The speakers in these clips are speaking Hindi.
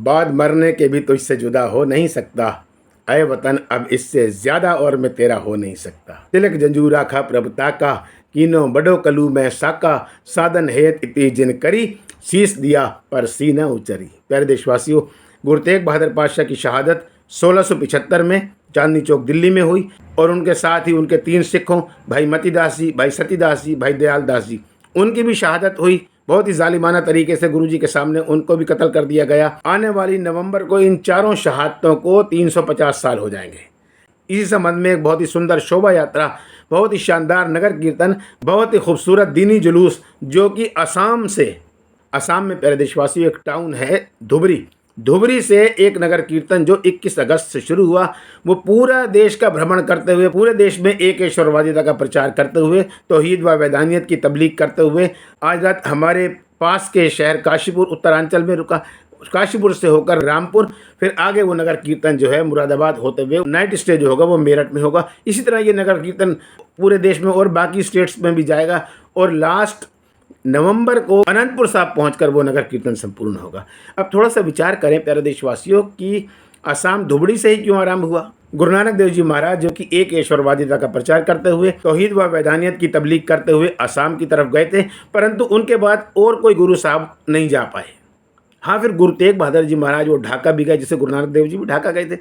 बाद मरने के भी तुझसे जुदा हो नहीं सकता, अय वतन अब इससे ज़्यादा और मैं तेरा हो नहीं सकता। तिलक जंजूरा खा प्रभुता का, कीनो बड़ो कलू में साका, साधन हेत इति जिन करी, शीश दिया पर सीना उचरी। प्यारे देशवासियों, गुरु तेग बहादुर पातशाह की शहादत 1675 में चांदनी चौक दिल्ली में हुई और उनके साथ ही उनके 3 सिखों, भाई मतीदास जी, भाई सतीदास जी, भाई दयाल दास जी, उनकी भी शहादत हुई। बहुत ही जालिमाना तरीके से गुरुजी के सामने उनको भी कत्ल कर दिया गया। आने वाली नवंबर को इन चारों शहादतों को 350 साल हो जाएंगे। इसी संबंध में एक बहुत ही सुंदर शोभा यात्रा, बहुत ही शानदार नगर कीर्तन, बहुत ही खूबसूरत दीनी जुलूस, जो कि असम में प्यारे देशवासियों एक टाउन है धुबरी से एक नगर कीर्तन जो 21 अगस्त से शुरू हुआ, वो पूरा देश का भ्रमण करते हुए, पूरे देश में एक ईश्वरवादिता का प्रचार करते हुए, तौहीद व वैदानियत की तबलीग करते हुए आज रात हमारे पास के शहर काशीपुर उत्तरांचल में रुका। काशीपुर से होकर रामपुर, फिर आगे वो नगर कीर्तन जो है मुरादाबाद होते हुए नाइट स्टे जो होगा वो मेरठ में होगा। इसी तरह ये नगर कीर्तन पूरे देश में और बाकी स्टेट्स में भी जाएगा और लास्ट नवंबर को अनंतपुर साहब पहुंचकर वो नगर कीर्तन संपूर्ण होगा। अब थोड़ा सा विचार करें प्यारे देशवासियों कि असम धुबड़ी से ही क्यों आरंभ हुआ। गुरु नानक देव जी महाराज जो कि एक ईश्वरवादिता का प्रचार करते हुए, तौहीद व वैदानियत की तबलीग करते हुए असम की तरफ गए थे, परंतु उनके बाद और कोई गुरु साहब नहीं जा पाए। हाँ, फिर गुरु तेग बहादुर जी महाराज वो ढाका भी गए, जैसे गुरु नानक देव जी भी ढाका गए थे।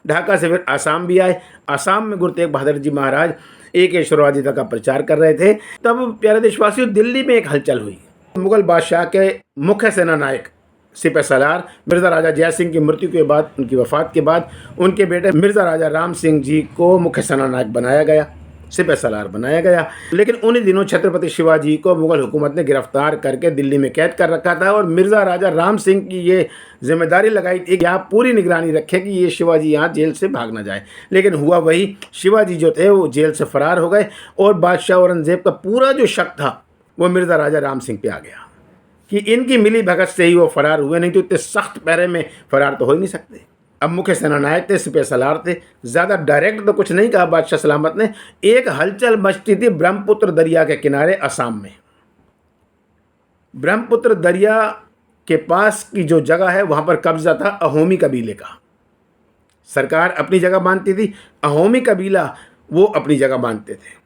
ढाका से फिर आसाम भी आए। आसाम में गुरु तेग बहादुर जी महाराज एक ईश्वरवादिता का प्रचार कर रहे थे। तब प्यारे देशवासियों दिल्ली में एक हलचल हुई। मुगल बादशाह के मुख्य सेना नायक सिपह सलार मिर्ज़ा राजा जय सिंह की मृत्यु के बाद, उनकी वफ़ात के बाद उनके बेटे मिर्ज़ा राजा राम सिंह जी को मुख्य सेना नायक बनाया गया, सिपह सलार बनाया गया। लेकिन उन्हीं दिनों छत्रपति शिवाजी को मुगल हुकूमत ने गिरफ्तार करके दिल्ली में कैद कर रखा था और मिर्ज़ा राजा राम सिंह की ये जिम्मेदारी लगाई थी कि आप पूरी निगरानी रखें कि ये शिवाजी यहाँ जेल से भाग ना जाए। लेकिन हुआ वही, शिवाजी जो थे वो जेल से फरार हो गए और बादशाह औरंगजेब का पूरा जो शक था वो मिर्ज़ा राजा राम सिंह पे आ गया कि इनकी मिली भगत से ही वो फरार हुए, नहीं तो इतने सख्त पैरे में फरार तो हो ही नहीं सकते। अब मुख्य सेना नायक थे, सिपह सलार थे। ज़्यादा डायरेक्ट तो कुछ नहीं कहा बादशाह सलामत ने। एक हलचल मचती थी ब्रह्मपुत्र दरिया के किनारे असम में। ब्रह्मपुत्र दरिया के पास की जो जगह है वहाँ पर कब्जा था अहोमी कबीले का। सरकार अपनी जगह मानती थी, अहोमी कबीला वो अपनी जगह मानते थे।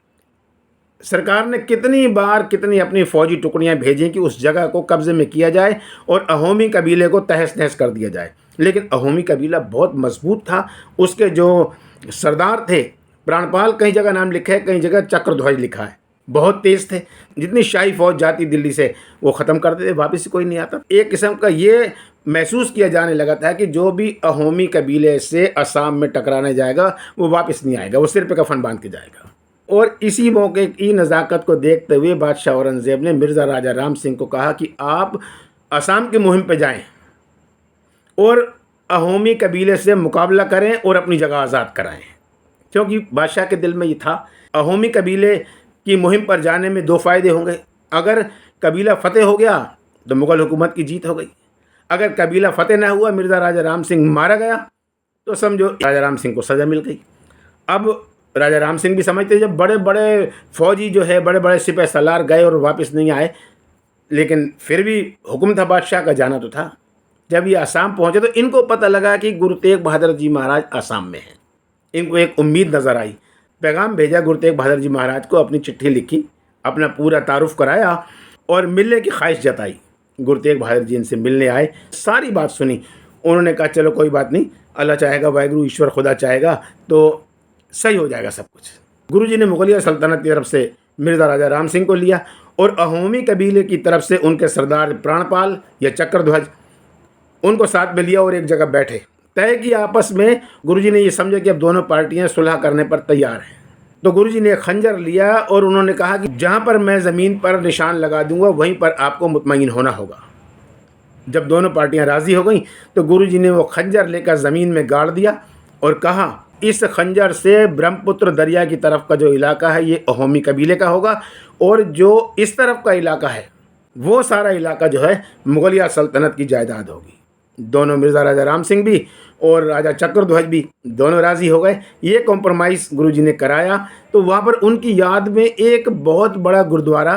सरकार ने कितनी अपनी फौजी टुकड़ियाँ भेजी कि उस जगह को कब्जे में किया जाए और अहोमी कबीले को तहस नहस कर दिया जाए। लेकिन अहोमी कबीला बहुत मजबूत था। उसके जो सरदार थे, प्राणपाल कई जगह नाम लिखा है, कई जगह चक्रध्वज लिखा है, बहुत तेज थे। जितनी शाही फौज जाती दिल्ली से वो ख़त्म कर देते, वापस कोई नहीं आता। एक किस्म का ये महसूस किया जाने लगा था कि जो भी अहोमी कबीले से असम में टकराने जाएगा वो वापस नहीं आएगा, वो सिर पे कफन बांध के जाएगा। और इसी मौके की नज़ाकत को देखते हुए बादशाह औरंगज़ेब ने मिर्ज़ा राजा राम सिंह को कहा कि आप असम की मुहिम पर जाएं और अहोमी कबीले से मुकाबला करें और अपनी जगह आज़ाद कराएं। क्योंकि बादशाह के दिल में ये था, अहोमी कबीले की मुहिम पर जाने में 2 फ़ायदे होंगे। अगर कबीला फ़तेह हो गया तो मुग़ल हुकूमत की जीत हो गई। अगर कबीला फ़तेह ना हुआ, मिर्ज़ा राजा राम सिंह मारा गया, तो समझो राजा राम सिंह को सज़ा मिल गई। अब राजा राम सिंह भी समझते, जब बड़े बड़े फौजी जो है, बड़े बड़े सिपह सलार गए और वापस नहीं आए, लेकिन फिर भी हुक्म था बादशाह का, जाना तो था। जब ये असम पहुँचे तो इनको पता लगा कि गुरु तेग बहादुर जी महाराज असम में हैं। इनको एक उम्मीद नज़र आई। पैगाम भेजा गुरु तेग बहादुर जी महाराज को, अपनी चिट्ठी लिखी, अपना पूरा तारुफ कराया और मिलने की ख्वाहिश जताई। गुरु तेग बहादुर जी इनसे मिलने आए, सारी बात सुनी। उन्होंने कहा चलो कोई बात नहीं, अल्लाह चाहेगा, वाहिगुरु ईश्वर खुदा चाहेगा तो सही हो जाएगा सब कुछ। गुरुजी ने मुगलिया सल्तनत की तरफ से मिर्ज़ा राजा राम सिंह को लिया और अहोमी कबीले की तरफ से उनके सरदार प्राणपाल या चक्रध्वज, उनको साथ में लिया और एक जगह बैठे। तय किया आपस में। गुरुजी ने ये समझा कि अब दोनों पार्टियां सुलह करने पर तैयार हैं। तो गुरुजी ने एक खंजर लिया और उन्होंने कहा कि जहाँ पर मैं ज़मीन पर निशान लगा दूंगा वहीं पर आपको मुतमईन होना होगा। जब दोनों पार्टियां राज़ी हो गईं तो गुरुजी ने वो खंजर लेकर ज़मीन में गाड़ दिया और कहा इस खंजर से ब्रह्मपुत्र दरिया की तरफ का जो इलाका है ये अहोमी कबीले का होगा और जो इस तरफ का इलाका है वो सारा इलाका जो है मुगलिया सल्तनत की जायदाद होगी। दोनों मिर्ज़ा राजा राम सिंह भी और राजा चक्रध्वज भी दोनों राज़ी हो गए। ये कॉम्प्रोमाइज़ गुरुजी ने कराया। तो वहाँ पर उनकी याद में एक बहुत बड़ा गुरुद्वारा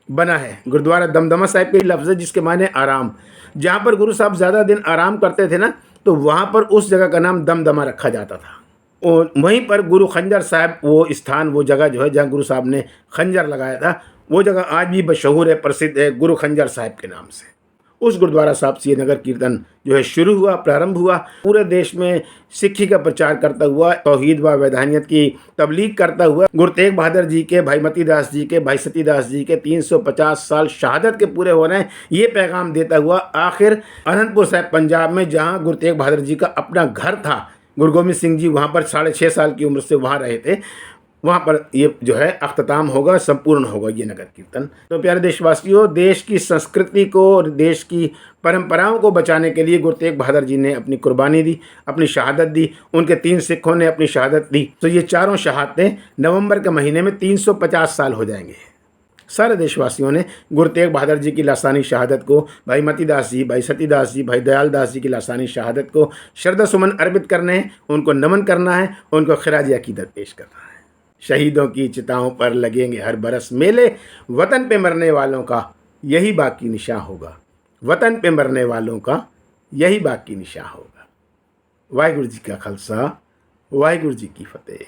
बना है। गुरुद्वारा दमदमा साहिब के लफ्ज़ है जिसके माने आराम। जहाँ पर गुरु साहब ज़्यादा दिन आराम करते थे ना, तो वहाँ पर उस जगह का नाम दमदमा रखा जाता था। और वहीं पर गुरु खंजर साहब, वो स्थान, वो जगह जो है जहाँ गुरु साहब ने खंजर लगाया था, वो जगह आज भी मशहूर है, प्रसिद्ध है, गुरु खंजर साहब के नाम से। उस गुरुद्वारा साहब से ये नगर कीर्तन जो है शुरू हुआ, प्रारंभ हुआ। पूरे देश में सिक्खी का प्रचार करता हुआ, तौहीद व वैधानियत की तबलीग करता हुआ, गुरु तेग बहादुर जी के, भाई मती दास जी के, भाई सतीदास जी के 350 साल शहादत के पूरे हो रहे हैं, ये पैगाम देता हुआ आखिर अनंतपुर साहिब पंजाब में, जहाँ गुरु तेग बहादुर जी का अपना घर था, गुरु गोबिंद सिंह जी वहाँ पर 6.5 साल की उम्र से वहाँ रहे थे, वहाँ पर ये जो है अख्ताम होगा, संपूर्ण होगा ये नगर कीर्तन। तो प्यारे देशवासियों, देश की संस्कृति को और देश की परंपराओं को बचाने के लिए गुरु तेग बहादुर जी ने अपनी कुर्बानी दी, अपनी शहादत दी, उनके 3 सिखों ने अपनी शहादत दी। तो ये चारों शहादतें नवंबर के महीने में 350 साल हो जाएंगे। सारे देशवासियों ने गुरु तेग बहादुर जी की लासानी शहादत को, भाई मती दास जी, भाई सतीदास जी, भाई दयाल दास जी की लासानी शहादत को श्रद्धा सुमन अर्पित करने हैं, उनको नमन करना है, उनको खिराज अकीदत पेश करना है। शहीदों की चिताओं पर लगेंगे हर बरस मेले, वतन पे मरने वालों का यही बाकी निशान होगा, वतन पे मरने वालों का यही बाकी निशान होगा। वाहिगुरु जी का खालसा, वाहिगुरु जी की फतेह।